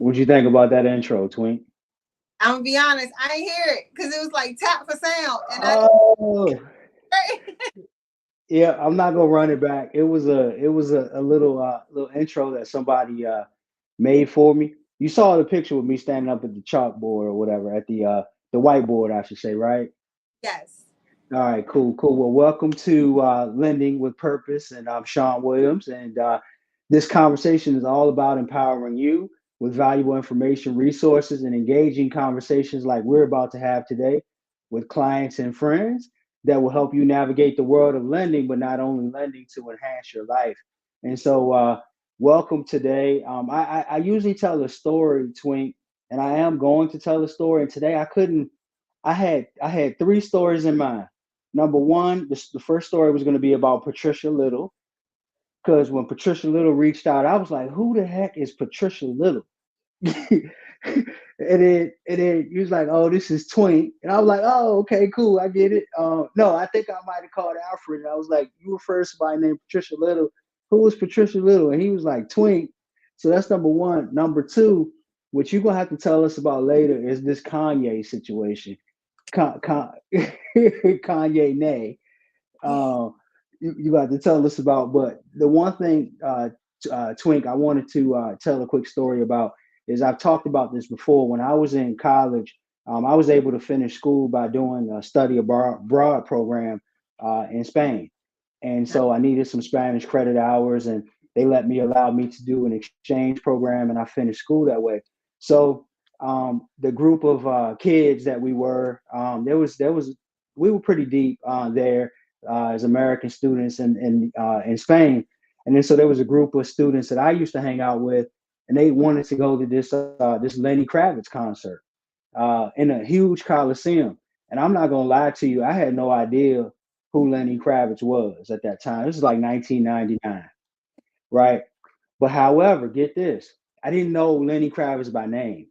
What'd you think about that intro, Twink? I'm gonna be honest, I ain't hear it because it was like tap for sound, and I Oh, didn't. yeah. I'm not gonna run it back. It was a little intro that somebody made for me. You saw the picture with me standing up at the chalkboard or whatever at the whiteboard, I should say, right? Yes. All right, cool, cool. Well, welcome to Lending with Purpose, and I'm Shawn Williams, and this conversation is all about empowering you with valuable information, resources, and engaging conversations like we're about to have today with clients and friends that will help you navigate the world of lending, but not only lending to enhance your life. And so, welcome today. I usually tell a story, Twink, and I am going to tell a story. And today I couldn't. I had three stories in mind. Number one, the first story was going to be about Patricia Little, because when Patricia Little reached out, I was like, "Who the heck is Patricia Little?" and then he was like, "Oh, this is Twink," and I was like, "Oh, okay, cool, I get it." No, I think I might have called Alfred, and I was like, "You refer to somebody named Patricia Little? Who was Patricia Little?" And he was like, "Twink." So that's number one. Number two, what you're gonna have to tell us about later is this Kanye situation. Kanye Nay. Uh, you got to tell us about. But the one thing, Twink, I wanted to tell a quick story about is I've talked about this before. When I was in college, I was able to finish school by doing a study abroad program in Spain, and so I needed some Spanish credit hours, and they let me allow me to do an exchange program, and I finished school that way. So the group of kids that we were, there was we were pretty deep there as American students in Spain, and then so there was a group of students that I used to hang out with, and they wanted to go to this Lenny Kravitz concert in a huge coliseum. And I'm not gonna lie to you, I had no idea who Lenny Kravitz was at that time. This is like 1999, right? But however, get this, I didn't know Lenny Kravitz by name.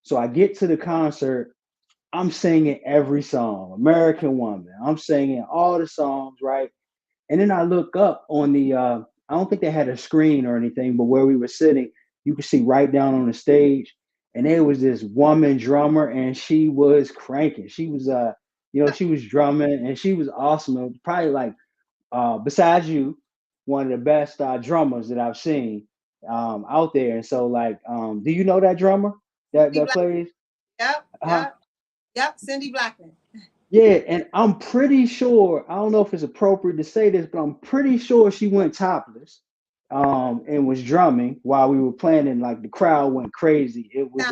So I get to the concert, I'm singing every song, American Woman. I'm singing all the songs, right? And then I look up on I don't think they had a screen or anything, but where we were sitting, you could see right down on the stage. And there was this woman drummer, and she was cranking. She was, she was drumming, and she was awesome. It was probably like, besides you, one of the best drummers that I've seen out there. And so, like, do you know that drummer Cindy that Black. plays? Yep. Uh-huh. Yep. Yep. Cindy Blackman. Yeah, and I'm pretty sure, I don't know if it's appropriate to say this, but I'm pretty sure she went topless and was drumming while we were playing, and like the crowd went crazy. It was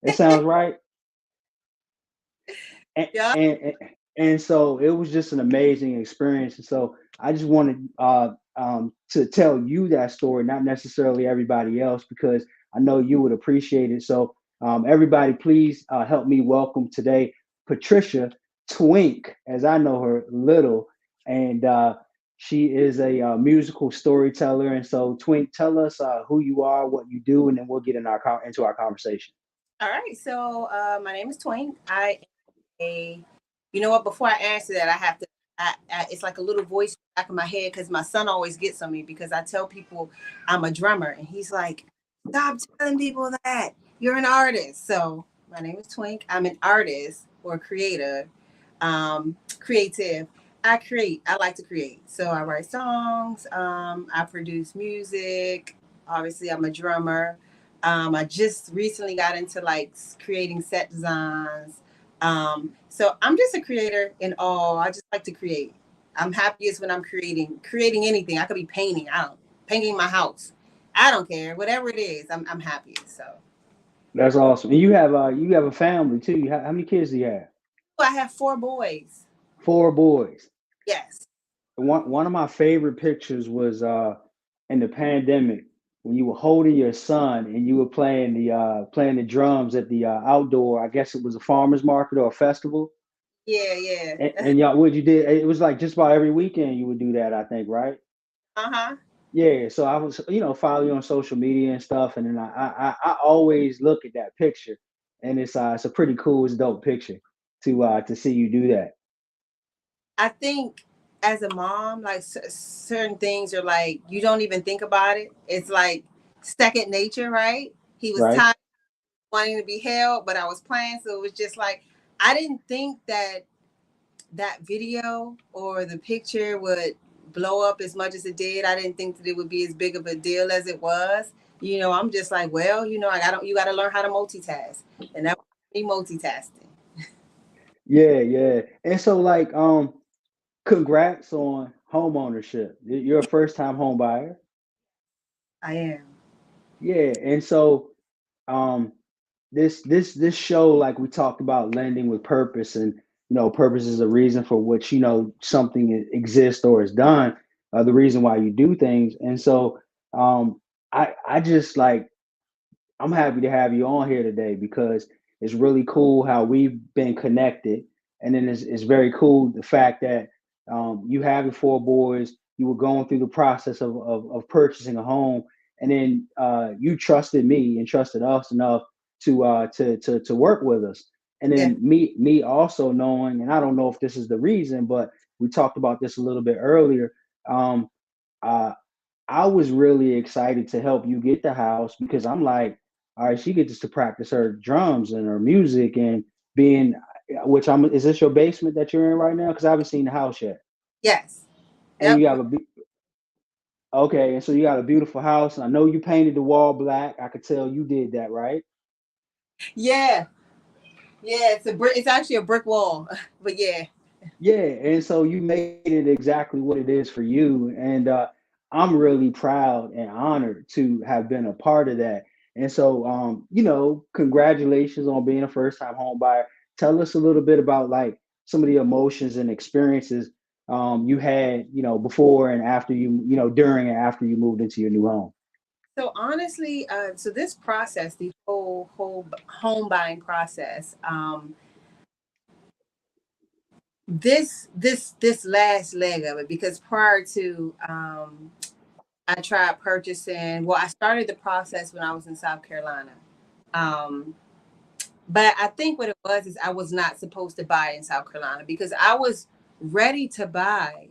it sounds right. And Yep. and and so it was just an amazing experience. And so I just wanted to tell you that story, not necessarily everybody else, because I know you would appreciate it. So everybody, please help me welcome today Patricia Twink, as I know her, Little, and she is a musical storyteller. And so, Twink, tell us who you are, what you do, and then we'll get into our conversation. All right. So my name is Twink. I am a. You know what? Before I answer that, I have to. It's like a little voice in the back of my head because my son always gets on me because I tell people I'm a drummer, and he's like, "Stop telling people that you're an artist." So my name is Twink. I'm an artist or creator, creative. I create. I like to create. So I write songs. I produce music. Obviously, I'm a drummer. I just recently got into like creating set designs. So I'm just a creator in all. I just like to create. I'm happiest when I'm creating anything. I could be painting. I don't painting my house. I don't care. Whatever it is, I'm happy. So That's awesome. And you have a family too. How many kids do you have? I have four boys. Four boys. Yes. One of my favorite pictures was in the pandemic when you were holding your son and you were playing the drums at the outdoor. I guess it was a farmers market or a festival. Yeah, yeah. And y'all, what you did? It was like just about every weekend you would do that. I think, right? Uh-huh. Yeah. So I was, follow you on social media and stuff, and then I always look at that picture, and it's a pretty cool, it's a dope picture to see you do that. I think as a mom, like certain things are like you don't even think about it. It's like second nature, right? He was Right. tired, wanting to be held, but I was playing. So it was just like, I didn't think that that video or the picture would blow up as much as it did. I didn't think that it would be as big of a deal as it was. I'm just like, well, you got to learn how to multitask, and that was me multitasking. Yeah, yeah. And so like congrats on home ownership. You're a first time home buyer. I am. Yeah. And so um this show, like we talked about lending with purpose, and purpose is a reason for which something exists or is done, the reason why you do things. And so I just like, I'm happy to have you on here today because it's really cool how we've been connected. And then it's very cool the fact that you having four boys, you were going through the process of purchasing a home, and then you trusted me and trusted us enough to work with us. And Yeah. then me also knowing, and I don't know if this is the reason, but we talked about this a little bit earlier. Um, uh, I was really excited to help you get the house because I'm like, all right, she gets to practice her drums and her music and being, which I'm, is this your basement that you're in right now? Because I haven't seen the house yet. Yes. And Yep. you have okay, and so you got a beautiful house. And I know you painted the wall black. I could tell you did that, right? Yeah. Yeah. It's a brick. It's actually a brick wall, but yeah. Yeah, and so you made it exactly what it is for you, and I'm really proud and honored to have been a part of that. And so, congratulations on being a first-time home buyer. Tell us a little bit about like some of the emotions and experiences you had, before and after during and after you moved into your new home. So honestly, so this process, the whole home buying process, this last leg of it, because prior to I tried purchasing. Well, I started the process when I was in South Carolina. Um, but I think what it was is I was not supposed to buy in South Carolina because I was ready to buy,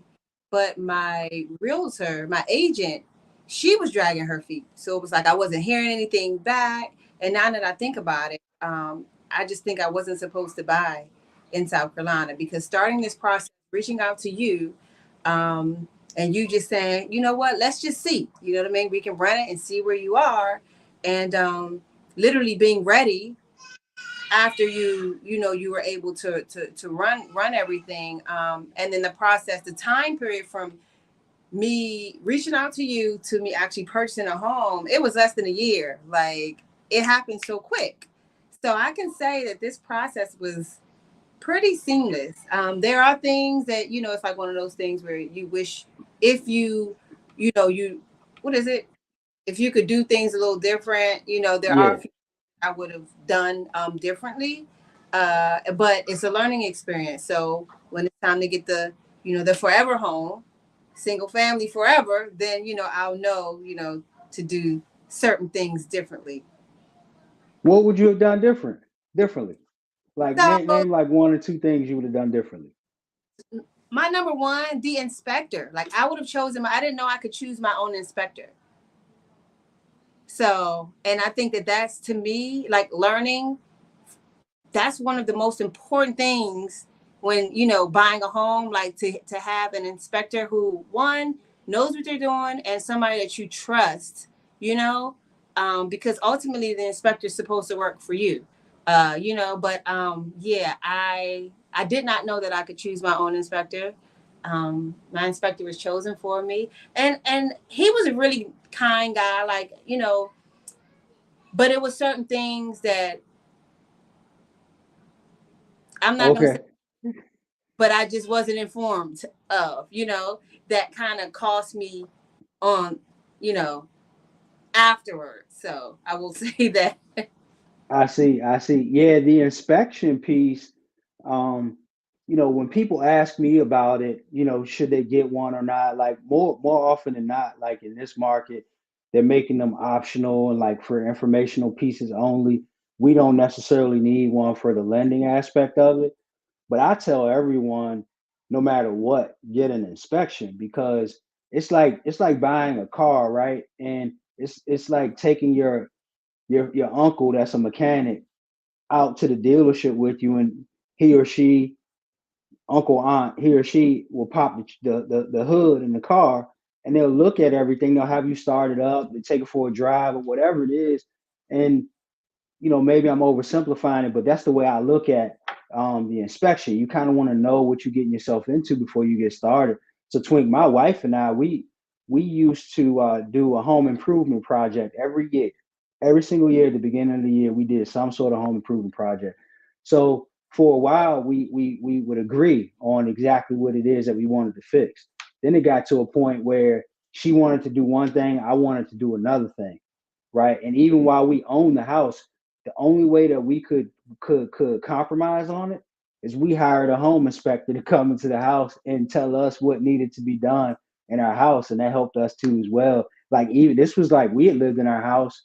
but my realtor, my agent, she was dragging her feet. So it was like I wasn't hearing anything back. And now that I think about it, I just think I wasn't supposed to buy in South Carolina because starting this process, reaching out to you, and you just saying, you know what, let's just see. You know what I mean? We can run it and see where you are. And literally being ready after you were able to run everything, and then the process, the time period from me reaching out to you to me actually purchasing a home, it was less than a year. Like, it happened so quick. So I can say that this process was pretty seamless. There are things that, it's like one of those things where you wish, if you what is it, if you could do things a little different. There are Yeah. a few I would have done differently. But it's a learning experience. So when it's time to get the forever home, single family forever, then, I'll know, to do certain things differently. What would you have done differently? Like So name like one or two things you would have done differently. my number one, the inspector. Like, I would have chosen, I didn't know I could choose my own inspector. So, and I think that that's, to me, like, learning, that's one of the most important things when buying a home, like to have an inspector who, one, knows what they're doing, and somebody that you trust, you know because ultimately the inspector is supposed to work for you, but yeah, I did not know that I could choose my own inspector. My inspector was chosen for me, and he was a really kind guy, like, but it was certain things that I'm not going to say, Okay. but I just wasn't informed of, that kind of cost me on, you know, afterwards. So I will say that. I see. I see. Yeah, the inspection piece. Um, when people ask me about it, should they get one or not? Like more often than not, like in this market, they're making them optional and like for informational pieces only. We don't necessarily need one for the lending aspect of it. But I tell everyone, no matter what, get an inspection because it's like buying a car, right? And it's like taking your uncle that's a mechanic out to the dealership with you, and he or she, uncle, aunt, he or she will pop the hood in the car, and they'll look at everything. They'll have you start it up, they take it for a drive or whatever it is. And maybe I'm oversimplifying it, but that's the way I look at the inspection. You kind of want to know what you're getting yourself into before you get started. So, Twink, my wife and I, we used to do a home improvement project every year. Every single year at the beginning of the year, we did some sort of home improvement project. So for a while, we would agree on exactly what it is that we wanted to fix. Then it got to a point where she wanted to do one thing, I wanted to do another thing, right? And even while we own the house, the only way that we could compromise on it is we hired a home inspector to come into the house and tell us what needed to be done in our house, and that helped us too as well. Like, even this was like we had lived in our house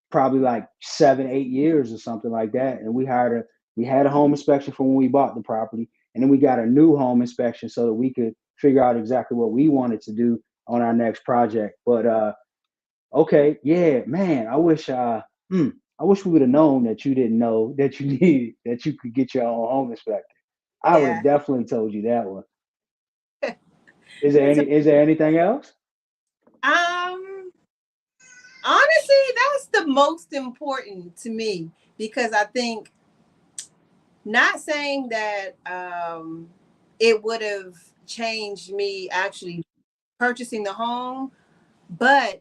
probably like 7, 8 years or something like that, and we had a home inspection for when we bought the property, and then we got a new home inspection so that we could figure out exactly what we wanted to do on our next project. But okay, yeah, man, I wish we would have known that you didn't know that you needed that you could get your own home inspector. I would have Yeah. definitely told you that one. Is there anything else? Um, Honestly, that's the most important to me because I think not saying that it would have changed me actually purchasing the home, but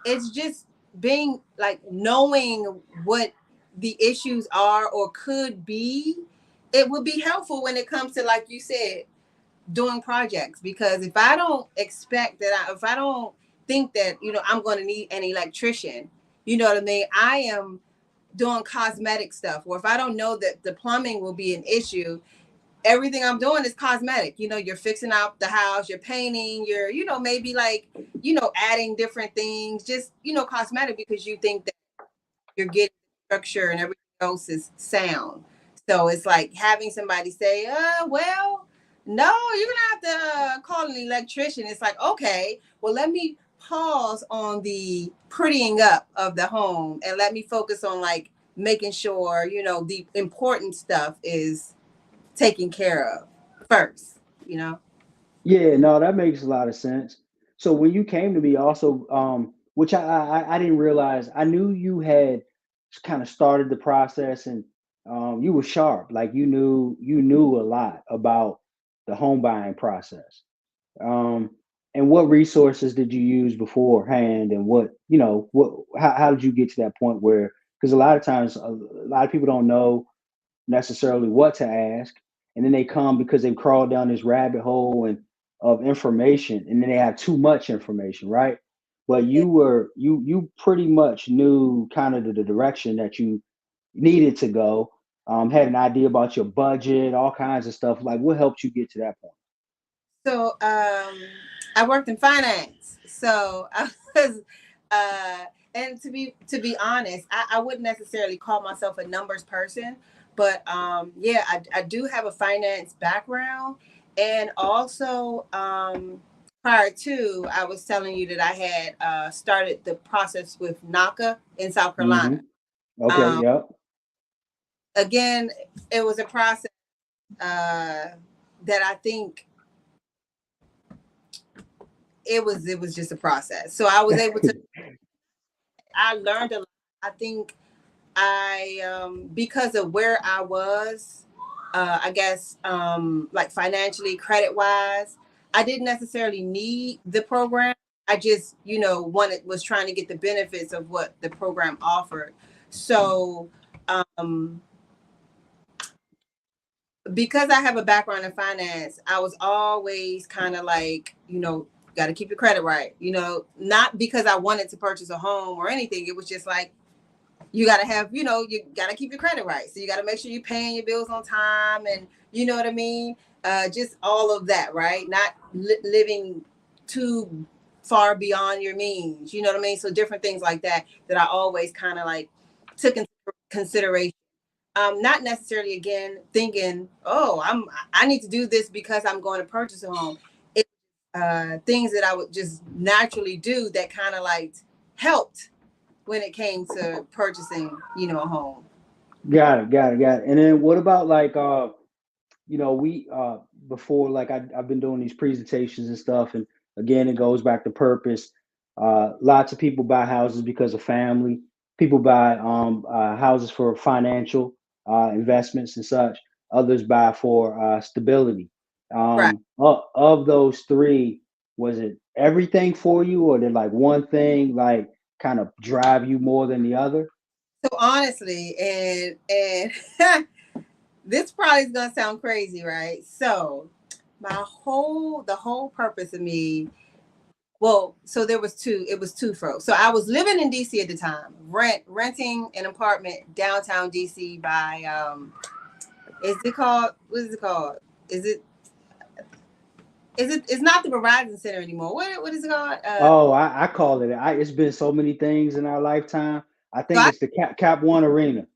it's just being like knowing what the issues are or could be. It would be helpful when it comes to, like you said, doing projects, because if I don't expect that, if I don't think that, I'm going to need an electrician, you know what I mean? I am doing cosmetic stuff, or if I don't know that the plumbing will be an issue, everything I'm doing is cosmetic. You're fixing up the house, you're painting, you're, maybe like, adding different things, just, cosmetic, because you think that you're getting structure and everything else is sound. So it's like having somebody say, well, no, you're gonna have to call an electrician. It's like, okay, well, let me pause on the prettying up of the home and let me focus on like making sure, the important stuff is taken care of first. Yeah, no, that makes a lot of sense. So when you came to me also, which I didn't realize, I knew you had kind of started the process, and you were sharp. Like, you knew a lot about the home buying process. Um, and what resources did you use beforehand, and how did you get to that point where, because a lot of times a lot of people don't know necessarily what to ask, and then they come because they've crawled down this rabbit hole and of information, and then they have too much information, right? But you pretty much knew kind of the direction that you needed to go, had an idea about your budget, all kinds of stuff. Like, what helped you get to that point? So I worked in finance. So I was and to be honest, I wouldn't necessarily call myself a numbers person, but yeah, I do have a finance background. And also prior to, I was telling you that I had started the process with NACA in South Hmm. Carolina. Okay, Um, yep. Again, it was a process uh, that I think it was just a process. So I was able to. I learned a lot. I think I because of where I was, I guess like financially, credit wise, I didn't necessarily need the program. I just wanted was trying to get the benefits of what the program offered. So um, because I have a background in finance, I was always kind of like, got to keep your credit right. Not because I wanted to purchase a home or anything. It was just like, you got to have, you got to keep your credit right. So you got to make sure you're paying your bills on time, and you know what I mean? Just all of that, right? Not living too far beyond your means. You know what I mean? So different things like that I always kind of like took into consideration. Not necessarily again thinking, oh, I need to do this because I'm going to purchase a home. It things that I would just naturally do that kind of like helped when it came to purchasing, a home. Got it. And then what about like we before, like I've been doing these presentations and stuff, and again it goes back to purpose. Lots of people buy houses because of family. People buy houses for financial investments and such. Others buy for stability. Right. Of those three, was it everything for you, or did like one thing like kind of drive you more than the other? So honestly, and this probably is gonna sound crazy, right? So the whole purpose of me, well, so there was two, it was twofold. So I was living in DC at the time, renting an apartment downtown DC by is it called, what is it called? Is it it's not the Verizon Center anymore. What is it called? Oh, I call it. It's been so many things in our lifetime. I So think it's the Cap One Arena.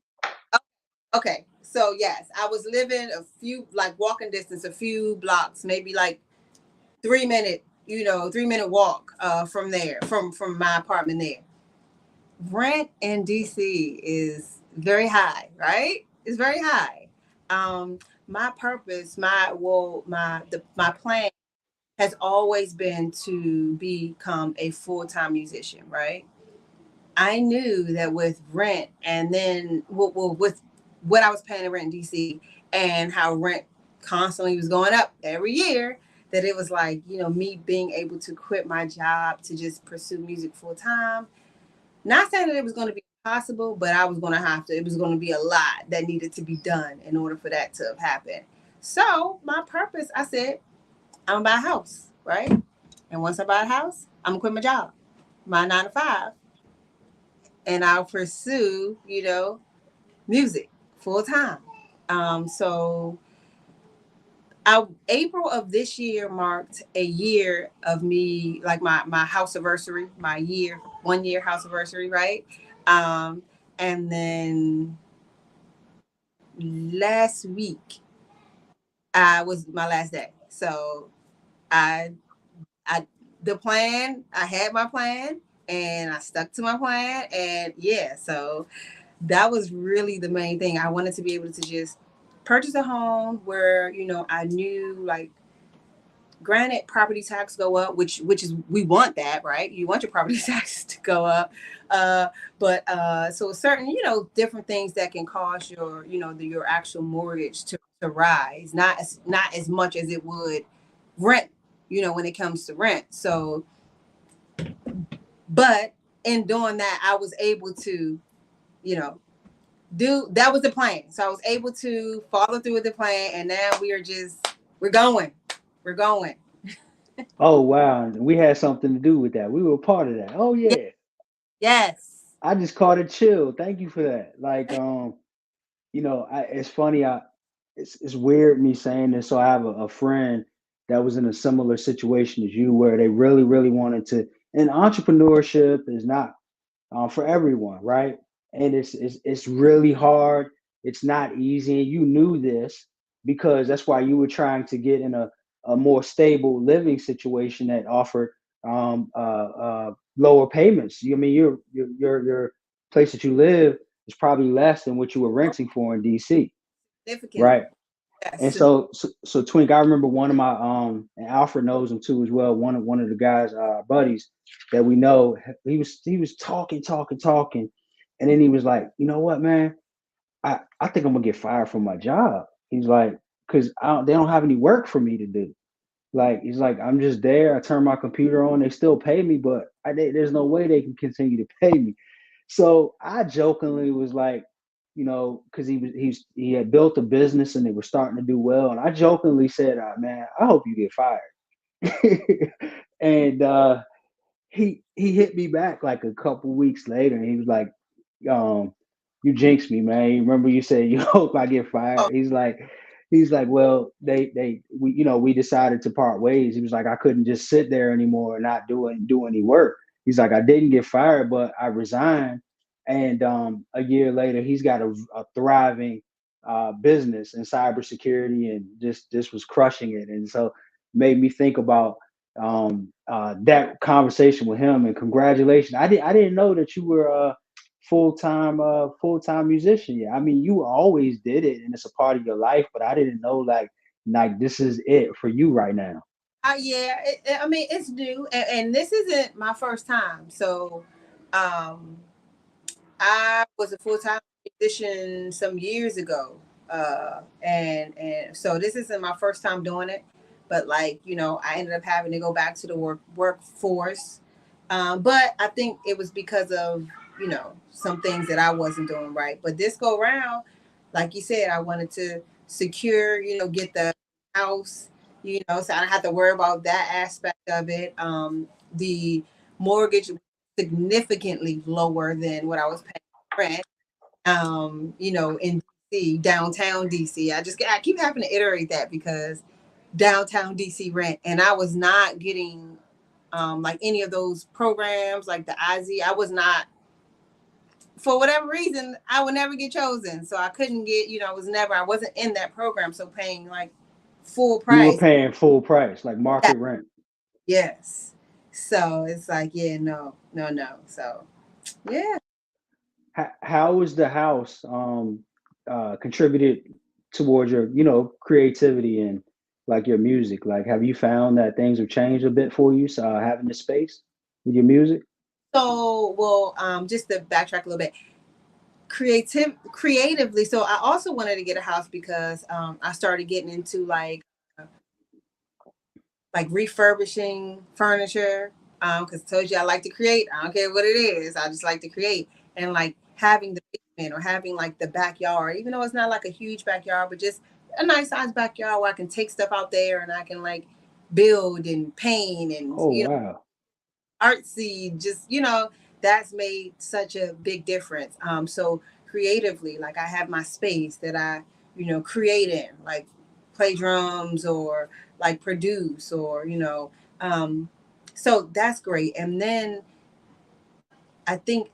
okay. So yes, I was living a few, like walking distance, a few blocks, maybe like 3 minute, 3 minute walk from there, from my apartment there. Rent in DC is very high, right? It's very high. Um, my purpose, my plan has always been to become a full-time musician, right? I knew that with rent, and then with what I was paying in rent in DC, and how rent constantly was going up every year, that it was like, me being able to quit my job to just pursue music full time. Not saying that it was going to be possible, but I was going to have to, it was going to be a lot that needed to be done in order for that to have happened. So my purpose, I said, I'm gonna buy a house, right? And once I buy a house, I'm gonna quit my job, my 9 to 5, and I'll pursue, music full time. So April of this year marked a year of me, like my house anniversary, my 1 year house anniversary, right? Um, and then last week I was my last day. So I I the plan, I had my plan and I stuck to my plan, and yeah, so that was really the main thing. I wanted to be able to just purchase a home where, I knew, like, granted property tax go up, which is, we want that, right? You want your property taxes to go up. Uh but so certain, different things that can cause your, your actual mortgage to rise, not as much as it would rent, when it comes to rent. So, but in doing that, I was able to, you know, do that was the plan. So I was able to follow through with the plan, and now we're going. We're going. Oh wow, we had something to do with that. We were part of that. Oh Yeah. yeah, Yes. I just caught it chill. Thank you for that. Like it's funny. It's weird me saying this. So I have a friend that was in a similar situation as you, where they really really wanted to. And entrepreneurship is not for everyone, right? And it's really hard. It's not easy, and you knew this because that's why you were trying to get in a more stable living situation that offered lower payments. I mean, your place that you live is probably less than what you were Oh, renting for in DC, significantly. right? And Yes. so Twink, I remember one of my and Alfred knows him too as well. One of the guys, buddies that we know, he was talking, and then he was like, you know what, man, I think I'm gonna get fired from my job. He's like, because they don't have any work for me to do. Like he's like, I'm just there. I turn my computer on. They still pay me, but there's no way they can continue to pay me. So I jokingly was like, because he had built a business and they were starting to do well, and I jokingly said, "Man, I hope you get fired." And he hit me back like a couple weeks later, and he was like, um, "You jinxed me, man. You remember you said you hope I get Oh, fired." He's like, well, we decided to part ways. He was like, I couldn't just sit there anymore and not do any work. He's like, I didn't get fired, but I resigned. And a year later, he's got a thriving business in cybersecurity, and just was crushing it. And so made me think about that conversation with him. And congratulations. I didn't know that you were. full-time musician yet. I mean, you always did it and it's a part of your life, but I didn't know like this is it for you right now. Yeah, I mean, it's new, and this isn't my first time. So, um, I was a full time musician some years ago, and so this isn't my first time doing it. But like I ended up having to go back to the workforce. But I think it was because of some things that I wasn't doing right. But this go round, like you said, I wanted to secure, get the house, so I don't have to worry about that aspect of it. The mortgage significantly lower than what I was paying rent. In DC, downtown DC. I keep having to iterate that because downtown DC rent, and I was not getting like any of those programs like the IZ. I was not, for whatever reason, I would never get chosen. So I couldn't get, I wasn't in that program. So paying like full You were price. paying full price, like Yeah. market rent. Yes. So it's like, yeah, no, no, no. So yeah. How is the house contributed towards your creativity and like your music? Like, have you found that things have changed a bit for you, so having the space with your music? So, well, just to backtrack a little bit, creatively. So I also wanted to get a house because I started getting into like refurbishing furniture. Because I told you I like to create. I don't care what it is. I just like to create. And like having the basement or having like the backyard, even though it's not like a huge backyard, but just a nice size backyard where I can take stuff out there and I can like build and paint and Oh wow, artsy, just that's made such a big difference. So creatively, like I have my space that I create in, like play drums or like produce or um so that's great. And then I think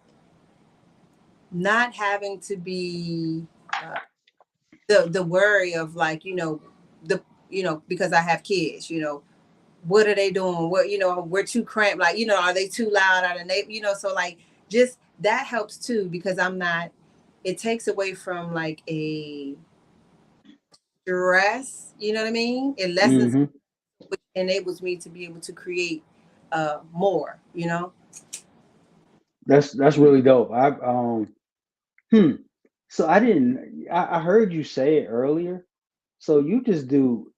not having to be the worry of like the because I have kids, what are they doing? What we're too cramped. Like are they too loud? Are they So like just that helps too because I'm not. It takes away from like a stress. You know what I mean? It lessens, hmm which enables me to be able to create more. that's really dope. Hmm. So I didn't. I heard you say it earlier. So you just do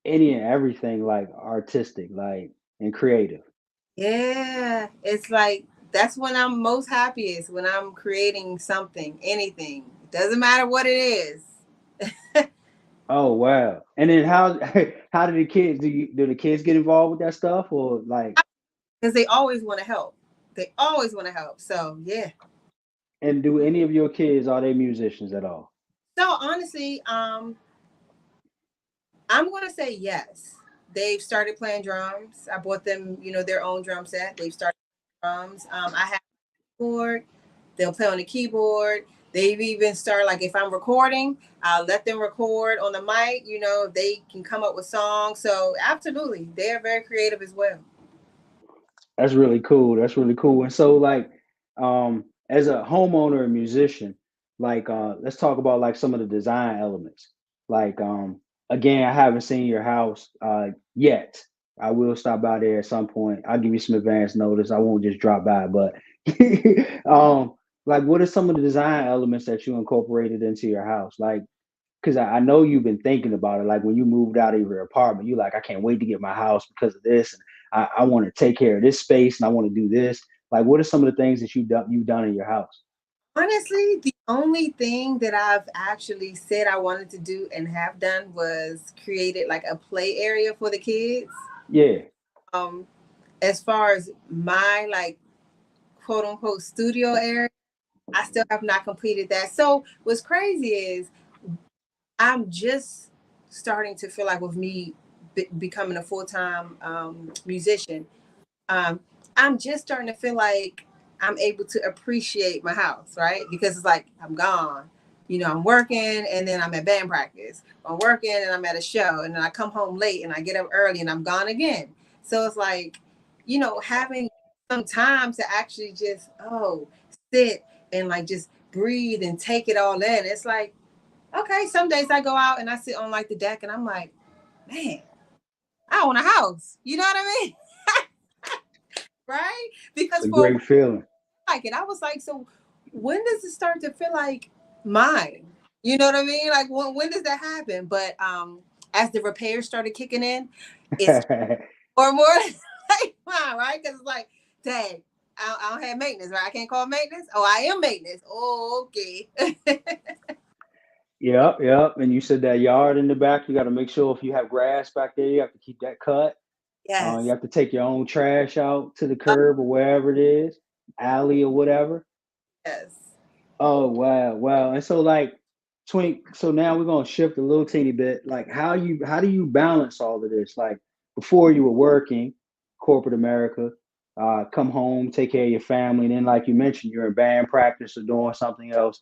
any and everything like artistic, like and creative. Yeah, it's like that's when I'm most happiest when I'm creating something, anything. It doesn't matter what it is. Oh wow! And then how how do the kids do the kids get involved with that stuff or like? Because they always want to help. They always want to help. So yeah. And do any of your kids are they musicians at all? So honestly, I'm gonna say yes. They've started playing drums. I bought them, their own drum set. They've started drums. I have a keyboard. They'll play on the keyboard. They've even started like if I'm recording, I'll let them record on the mic. They can come up with songs. So absolutely, they are very creative as well. That's really cool. That's really cool. And so like as a homeowner and musician, like let's talk about like some of the design elements. Like again, I haven't seen your house yet. I will stop by there at some point. I'll give you some advance notice. I won't just drop by, but like what are some of the design elements that you incorporated into your house? Like because I know you've been thinking about it. Like when you moved out of your apartment, you like, I can't wait to get my house because of this. And I want to take care of this space and I want to do this. Like, what are some of the things that you've done in your house? Honestly, the only thing that I've actually said I wanted to do and have done was created like a play area for the kids. Yeah. Um, as far as my like quote unquote studio area, I still have not completed that. So what's crazy is I'm just starting to feel like with me becoming a full time musician, um, I'm just starting to feel like I'm able to appreciate my house, right? Because it's like I'm gone. I'm working and then I'm at band practice. I'm working and I'm at a show and then I come home late and I get up early and I'm gone again. So it's like, having some time to actually just sit and like just breathe and take it all in. It's like, okay, some days I go out and I sit on like the deck and I'm like, man, I own a house. You know what I mean? Right? It's Because a for a while, great feeling. like it, I was like, so when does it start to feel like mine? You know what I mean? Like when does that happen? But as the repairs started kicking in, it's or more like mine, right? Because it's like, dang, I don't have maintenance, right? I can't call maintenance. Oh, I am maintenance. Oh, okay. Yep, yep. And you said that yard in the back, you got to make sure if you have grass back there, you have to keep that cut. You Yes. have to take your own trash out to the curb or wherever it is, alley or whatever. Yes. Oh wow, wow. And so like Twink, so now we're gonna shift a little teeny bit. Like how do you balance all of this? Like before you were working, corporate America, come home, take care of your family, and then like you mentioned, you're in band practice or doing something else,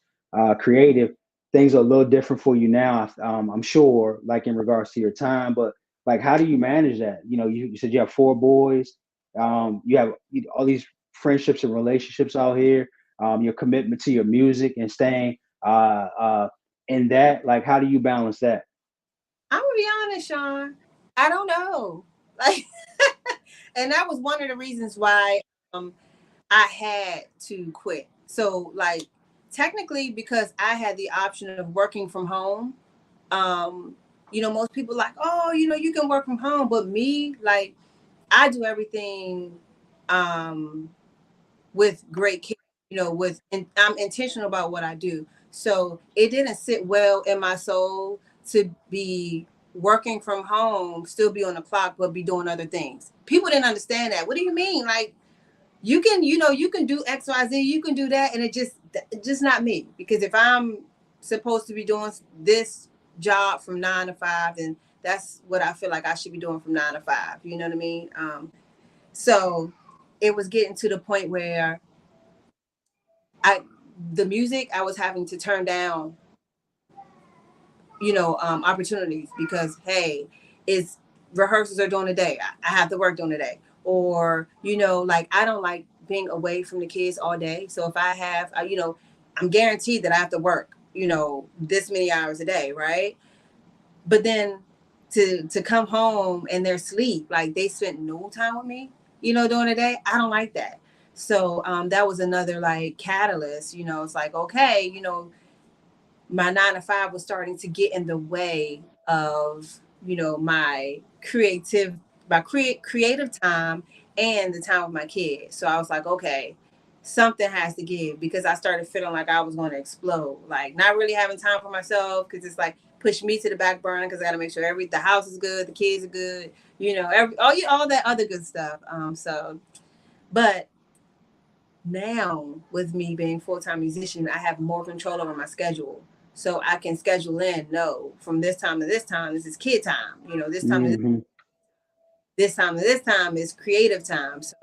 creative. Things are a little different for you now, I'm sure, like in regards to your time, but like how do you manage that? You said you have four boys, you have all these friendships and relationships out here, your commitment to your music and staying in that. Like, how do you balance that? I'm gonna be honest, Shawn. I don't know. Like, and that was one of the reasons why um I had to quit. So, like, technically, because I had the option of working from home. Um, most people like, oh, you can work from home, but me, like, I do everything um with great care, and I'm intentional about what I do. So it didn't sit well in my soul to be working from home, still be on the clock, but be doing other things. People didn't understand that. What do you mean? Like, you can do XYZ, you can do that, and just not me. Because if I'm supposed to be doing this job from 9 to 5, then that's what I feel like I should be doing from 9 to 5. You know what I mean? So it was getting to the point where I the music I was having to turn down, opportunities because hey, it's rehearsals are during the day. I have to work during the day, or like I don't like being away from the kids all day. So if I have, I'm guaranteed that I have to work, this many hours a day, right? But then to come home and they're asleep, like they spent no time with me, during the day. I don't like that. So that was another like catalyst. It's like, okay, my 9 to 5 was starting to get in the way of my creative time and the time with my kids. So I was like, okay, something has to give, because I started feeling like I was going to explode, like not really having time for myself, because it's like push me to the back burner, because I got to make sure the house is good, the kids are good, all that other good stuff. But now with me being full-time musician, I have more control over my schedule. So I can schedule in, no, from this time to this time, this is kid time. This time to Hmm. this time to this time is creative time. So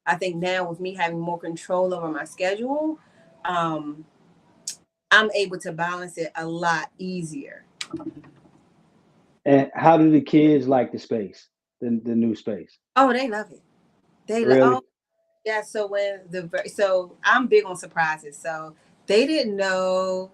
I think now with me having more control over my schedule, um, I'm able to balance it a lot easier. And how do the kids like the space, the new space? Oh, they love it. Really? Oh, yeah, so I'm big on surprises. So they didn't know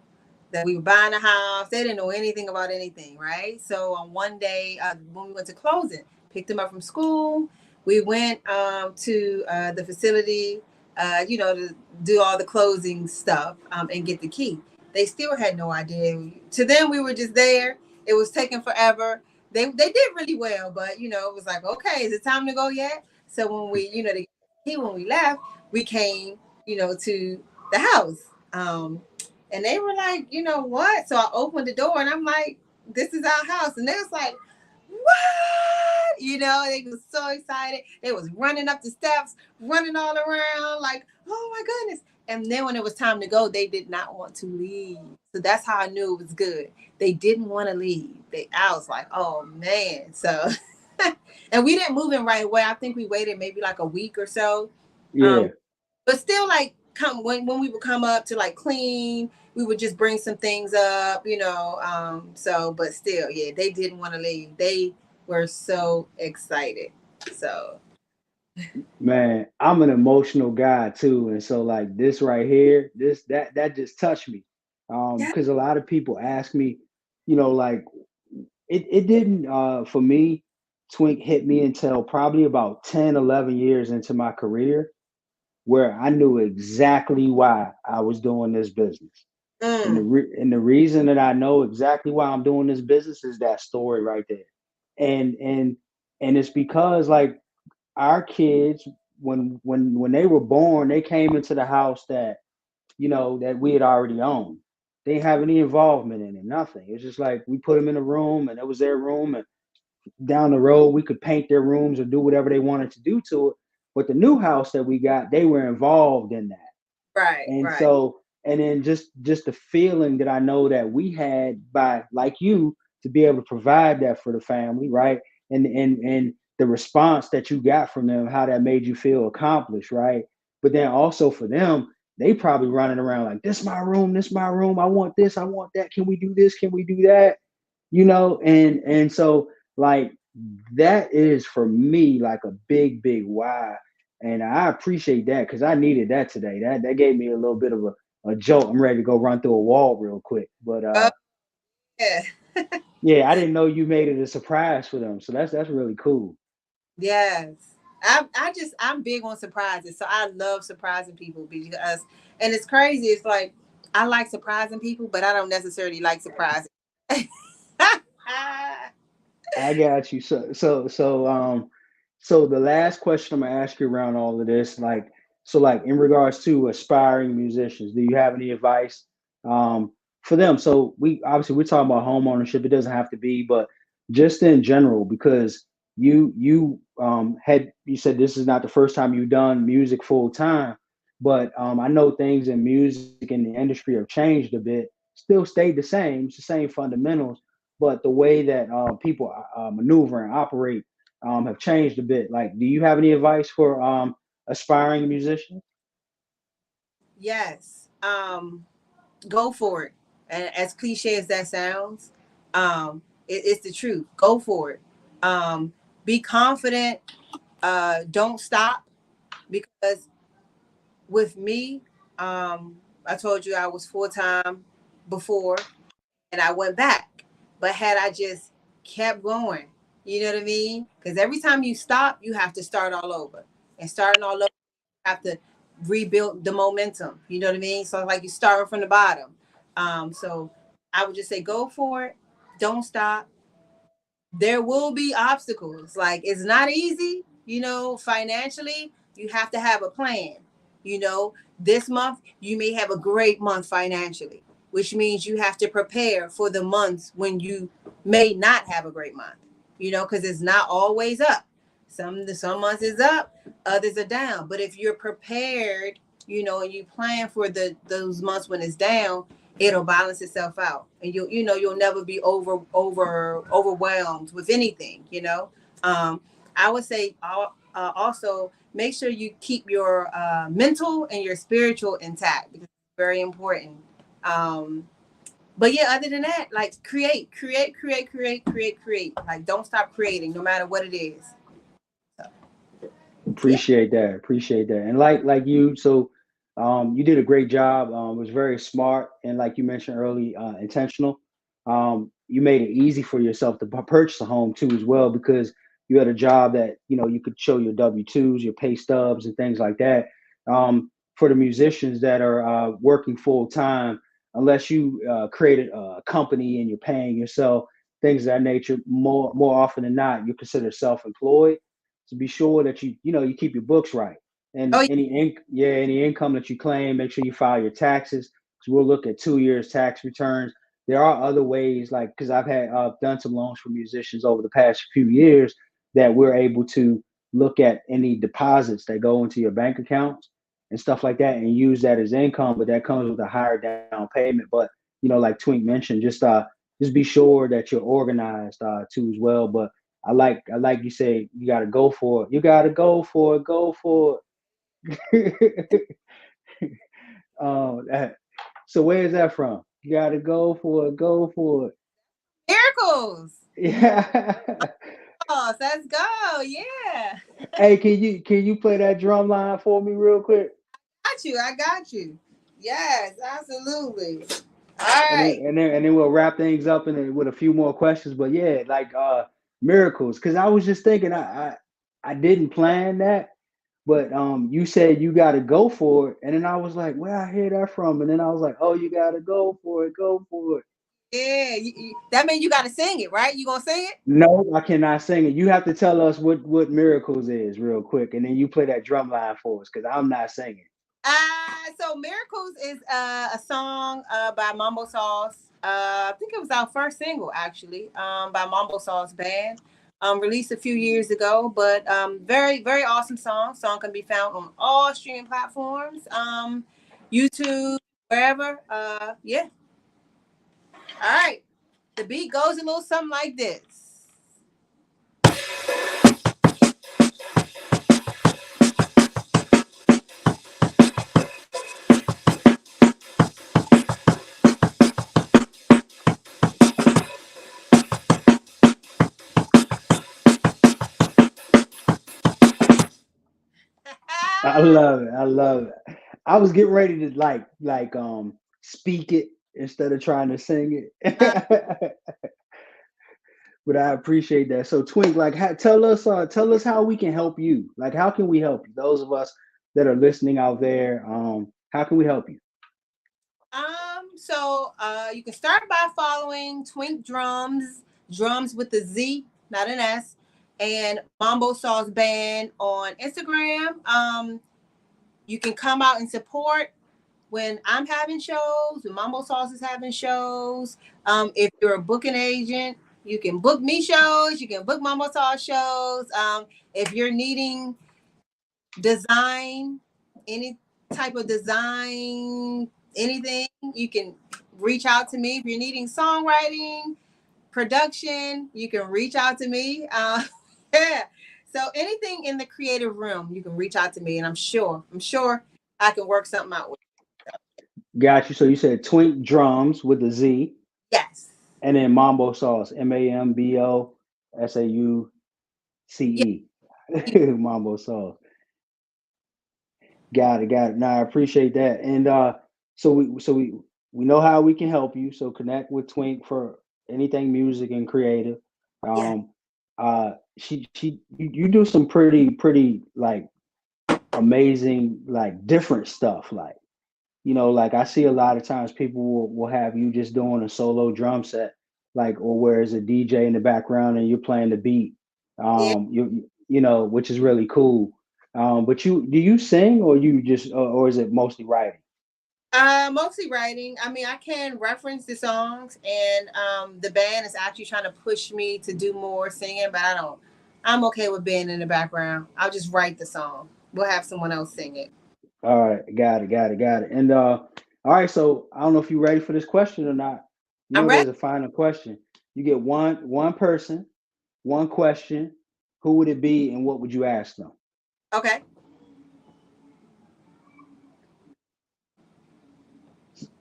that we were buying a house. They didn't know anything about anything, right? So on one day, when we went to closing, picked them up from school. We went to the facility, to do all the closing stuff and get the key. They still had no idea. To them, we were just there. It was taking forever. They did really well, but it was like, okay, is it time to go yet? So when when we left, we came, to the house. And they were like, you know what? So I opened the door and I'm like, this is our house. And they was like, what? They was so excited. They was running up the steps, running all around, like, oh my goodness. And then when it was time to go, they did not want to leave. So that's how I knew it was good. They didn't want to leave. I was like, oh man. So and we didn't move in right away. I think we waited maybe like a week or so. Um, Yeah. but still, like, when we would come up to like clean, we would just bring some things up, so but still, yeah, they didn't want to leave. They were so excited. So Man, I'm an emotional guy too, and so like this right here, this that just touched me. Yeah. Because a lot of people ask me, like it didn't for me, Twink hit me until probably about 10, 11 years into my career, where I knew exactly why I was doing this business. And Mm, the reason that I know exactly why I'm doing this business is that story right there. And it's because like our kids, when they were born, they came into the house that that we had already owned. They didn't have any involvement in it, nothing. It's just like we put them in a room and it was their room, and down the road we could paint their rooms or do whatever they wanted to do to it. But the new house that we got, they were involved in that. right, And right. so, and then just the feeling that I know that we had by like you to be able to provide that for the family, right? And the response that you got from them, how that made you feel accomplished, right? But then also for them, they probably running around like, this my room, this my room, I want this, I want that, can we do this, can we do that? And so like that is for me like a big why, and I appreciate that because I needed that today. That gave me a little bit of a jolt. I'm ready to go run through a wall real quick, but Oh, yeah. yeah, I didn't know you made it a surprise for them, so that's really cool. Yes. I'm big on surprises. So I love surprising people because and it's crazy. It's like I like surprising people, but I don't necessarily like surprising. I got you. So the last question I'm gonna ask you around all of this, like, so like in regards to aspiring musicians, do you have any advice um for them? So we obviously we're talking about home ownership. It doesn't have to be, but just in general, because you said this is not the first time you've done music full time, but I know things in music and the industry have changed a bit, still stayed the same. It's the same fundamentals, but the way that people maneuver and operate have changed a bit. Like, do you have any advice for aspiring musicians? Yes. Go for it. And as cliche as that sounds, it's the truth. Go for it. Be confident. Don't stop because with me, I told you I was full time before and I went back. But had I just kept going, you know what I mean? Because every time you stop, you have to start all over. And starting all over, you have to rebuild the momentum. You know what I mean? So it's like you starting from the bottom. So I would just say go for it. Don't stop. There will be obstacles. Like it's not easy, financially, you have to have a plan. This month you may have a great month financially, which means you have to prepare for the months when you may not have a great month, because it's not always up. Some months is up, others are down. But if you're prepared, and you plan for those months when it's down, it'll balance itself out, and you'll never be overwhelmed with anything. I would say also make sure you keep your mental and your spiritual intact because it's very important. um but yeah, other than that, like create, like don't stop creating no matter what it is. So yeah. Appreciate that. And like you, so you did a great job. It was very smart, and like you mentioned early, intentional. You made it easy for yourself to purchase a home too, as well, because you had a job that you could show your W-2s, your pay stubs, and things like that. For the musicians that are working full time, unless you created a company and you're paying yourself, things of that nature, more often than not, you're considered self-employed. So be sure that you keep your books right, Oh and any income that you claim, make sure you file your taxes, because we'll look at 2 years tax returns. There are other ways, like, because I've had done some loans for musicians over the past few years, that we're able to look at any deposits that go into your bank accounts and stuff like that, and use that as income, but that comes with a higher down payment. But like Twink mentioned, just be sure that you're organized too as well. But I like you say, you got to go for it. You got to go for it. Go for it. That, so where is that from? You got to go for it. Go for it. miracles. Yeah. Sauce. Let's go. Yeah. Hey, can you play that drum line for me real quick? Got you. I got you. Yes, absolutely. All And then right. we'll wrap things up and then with a few more questions. But yeah, like miracles. Because I was just thinking I didn't plan that, but you said you got to go for it, and then I was like, where I hear that from? And then I was like, oh, you got to go for it. Yeah, that means you got to sing it, right? You gonna sing it? No, I cannot sing it. You have to tell us what miracles is real quick, and then you play that drum line for us because I'm not singing. So Miracles is a song by Mambo Sauce. I think it was our first single actually, by Mambo Sauce Band. Released a few years ago, but very, very awesome song. Song can be found on all streaming platforms, YouTube, wherever. Yeah. All right. The beat goes a little something like this. I love it. I love it. I was getting ready to speak it instead of trying to sing Uh, it. But I appreciate that. So Twink, like tell us how we can help you. Like how can we help you? Those of us that are listening out there, how can we help you? You can start by following Twink Drums with the Z, not an S, and Mambo Sauce Band on Instagram. You can come out and support when I'm having shows, when Mambo Sauce is having shows. If you're a booking agent, you can book me shows, you can book Mambo Sauce shows. If you're needing design, any type of design, anything, you can reach out to me. If you're needing songwriting, production, you can reach out to me. Yeah. So anything in the creative room, you can reach out to me, and I'm sure I can work something out with. Got you. So you said Twink Drums with a Z, Yes. and then Mambo Sauce, Yeah. MAMBOSauce. Mambo Sauce. Got it. Now I appreciate that. And we know how we can help you. So connect with Twink for anything music and creative. Yeah. Um you do some pretty like amazing like different stuff. Like, like I see a lot of times people will have you just doing a solo drum set, like, or where there's a DJ in the background and you're playing the beat. Yeah. Which is really cool. But do you sing or you just or is it mostly writing? Mostly writing. I mean, I can reference the songs, and the band is actually trying to push me to do more singing, but I don't. I'm okay with being in the background. I'll just write the song. We'll have someone else sing it. All right, got it. And all right, so I don't know if you're ready for this question or not. I'm ready. There's a final question. You get one person, one question. Who would it be, and what would you ask them? Okay.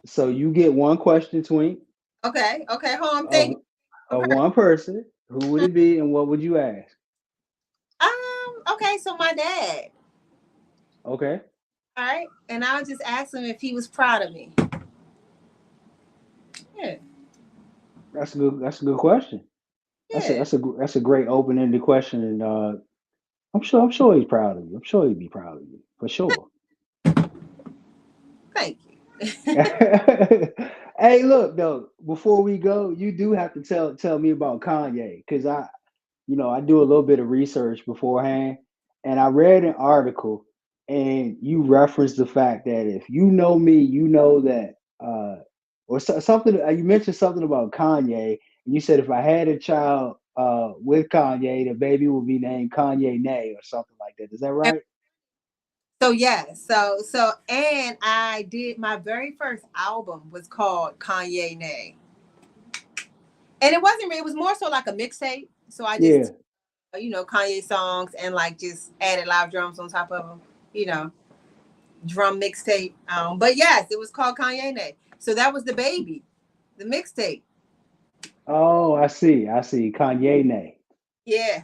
So you get one question, Twink, Okay. Okay. Hold on. I'm of thinking. Okay. one person. Who would it be, and what would you ask? Okay. So my dad. Okay, All right. And I'll just ask him if he was proud of me. Yeah. that's a good. That's a good question. Yeah. That's a great open ended question, and I'm sure he's proud of you. I'm sure he'd be proud of you for sure. Thank you. Hey, look though, before we go, you do have to tell me about Kanye because I do a little bit of research beforehand, and I read an article, and you referenced the fact that if you know me, you know that, something. You mentioned something about Kanye, and you said if I had a child with Kanye, the baby would be named Kanye Nay or something like that. Is that right? So yes, and I did my very first album was called Kanye Nay, and it wasn't. It was more so like a mixtape. So I Yeah. just Kanye songs and like just added live drums on top of them. You know, drum mixtape. But yes, it was called Kanye Nay. So that was the baby, the mixtape. Oh, I see. Kanye Nay. Yeah.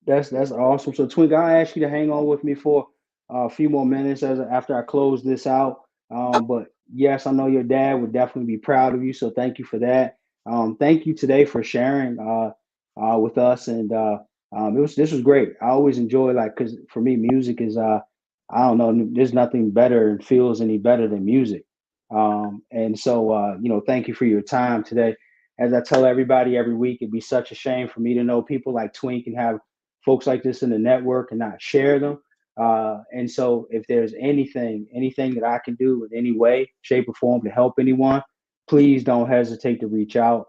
That's awesome. So Twink, I ask you to hang on with me for a few more minutes as after I close this out. But yes, I know your dad would definitely be proud of you. So thank you for that. Thank you today for sharing with us, and this was great. I always enjoy, like, because for me, music is I don't know, there's nothing better and feels any better than music. And so thank you for your time today. As I tell everybody every week, it'd be such a shame for me to know people like Twink and have folks like this in the network and not share them. And so, if there's anything that I can do in any way, shape, or form to help anyone, please don't hesitate to reach out.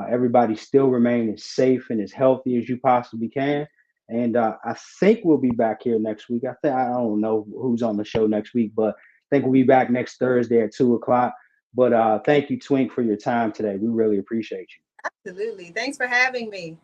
Everybody still remain as safe and as healthy as you possibly can. And I think we'll be back here next week. I don't know who's on the show next week, but I think we'll be back next Thursday at 2 o'clock. But thank you, Twink, for your time today. We really appreciate you. Absolutely. Thanks for having me.